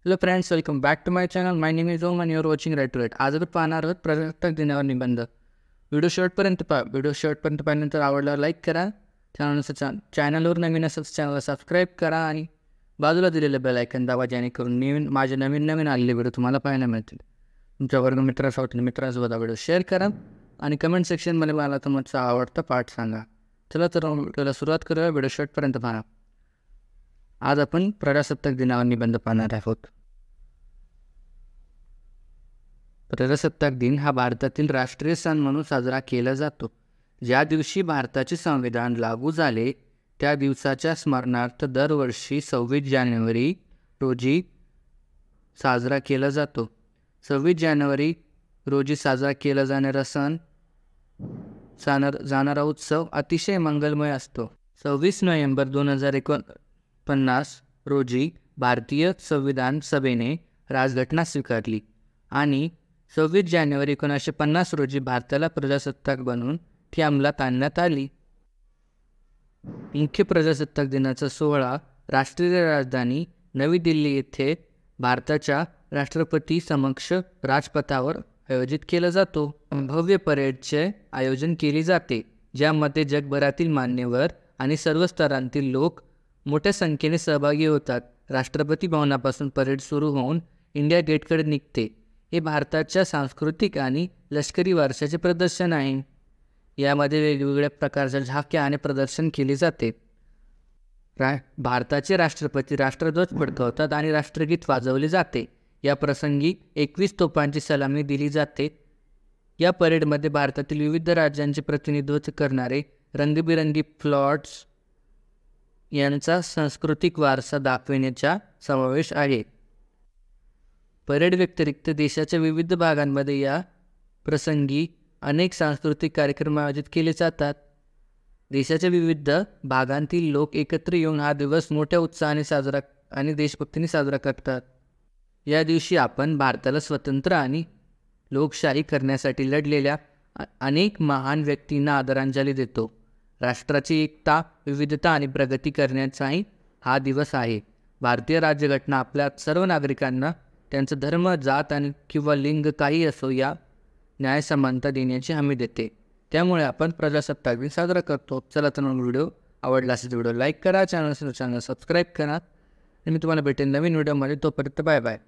Hello friends, welcome back to my channel. My name is Om आणि your watching right to right. आज आपण पाहणार आहोत प्रजासत्ताक दिनावर निबंध. व्हिडिओ शेवटपर्यंत पाहिल्यानंतर आवडल्यावर लाईक करा. चॅनलवर नवीन असेल चॅनलला सबस्क्राईब करा आणि बाजूला दिलेलं बेल आयकन दाबा, जेणेकरून माझे नवीन आलेले व्हिडिओ तुम्हाला पाहायला मिळतील. तुमच्या मित्रांसोबत व्हिडिओ शेअर करा आणि कमेंट सेक्शनमध्ये मला तुमचा आवडता पाठ सांगा. चला तर व्हिडिओला सुरुवात करूया. व्हिडिओ शेवटपर्यंत पहा. आज आपण प्रजासत्ताक दिनावर निबंध पाहणार आहोत. प्रजासत्ताक दिन हा भारतातील राष्ट्रीय सण म्हणून साजरा केला जातो. ज्या दिवशी भारताचे संविधान लागू झाले त्या दिवसाच्या स्मरणार्थ दरवर्षी 26 जानेवारी रोजी साजरा केला जातो. 26 जानेवारी रोजी साजरा केला जाणारा उत्सव अतिशय मंगलमय असतो. 26 नोव्हेंबर 2049 रोजी भारतीय संविधान सभेने राजघटना स्वीकारली आणि 26 जानेवारी 1950 रोजी भारताला प्रजासत्ताक बनवून ती अंमलात आणण्यात आली. मुख्य प्रजासत्ताक दिनाचा सोहळा राष्ट्रीय राजधानी नवी दिल्ली येथे भारताच्या राष्ट्रपती समक्ष राजपथावर आयोजित केला जातो. भव्य परेडचे आयोजन केले जाते, ज्यामध्ये जगभरातील मान्यवर आणि सर्व स्तरांतील लोक मोठ्या संख्येने सहभागी होतात. राष्ट्रपती भवनापासून परेड सुरू होऊन इंडिया गेटकडे निघते. हे भारताच्या सांस्कृतिक आणि लष्करी वारशाचे प्रदर्शन आहे. यामध्ये वेगवेगळ्या प्रकारच्या झाक्या आणि प्रदर्शन केले जाते. भारताचे राष्ट्रपती राष्ट्रध्वज फडकवतात आणि राष्ट्रगीत वाजवले जाते. या प्रसंगी 21 तोफांची सलामी दिली जाते. या परेडमध्ये भारतातील विविध राज्यांचे प्रतिनिधित्व करणारे रंगीबिरंगी फ्लॉट्स यांचा सांस्कृतिक वारसा दाखविण्याचा समावेश आहे. परेड व्यतिरिक्त देशाच्या विविध भागांमध्ये या प्रसंगी अनेक सांस्कृतिक कार्यक्रम आयोजित केले जातात. देशाच्या विविध भागांतील लोक एकत्र येऊन हा दिवस मोठ्या उत्साहाने आणि देशभक्तीने साजरा करतात. या दिवशी आपण भारताला स्वतंत्र आणि लोकशाही करण्यासाठी लढलेल्या अनेक महान व्यक्तींना आदरांजली देतो. राष्ट्राची एकता, विविधता आणि प्रगती करण्याचाही हा दिवस आहे. भारतीय राज्यघटना आपल्या सर्व नागरिकांना त्यांचा धर्म, जात आणि किंवा लिंग काही असो या न्याय समानता देण्याची हमी देते. त्यामुळे आपण प्रजासत्ताक दिन साजरा करतो. चला तर व्हिडिओ आवडला असेल तर व्हिडिओ लाईक करा, चॅनल सबस्क्राईब करा आणि मी तुम्हाला भेटेन नवीन व्हिडिओमध्ये. तोपर्यंत बाय बाय.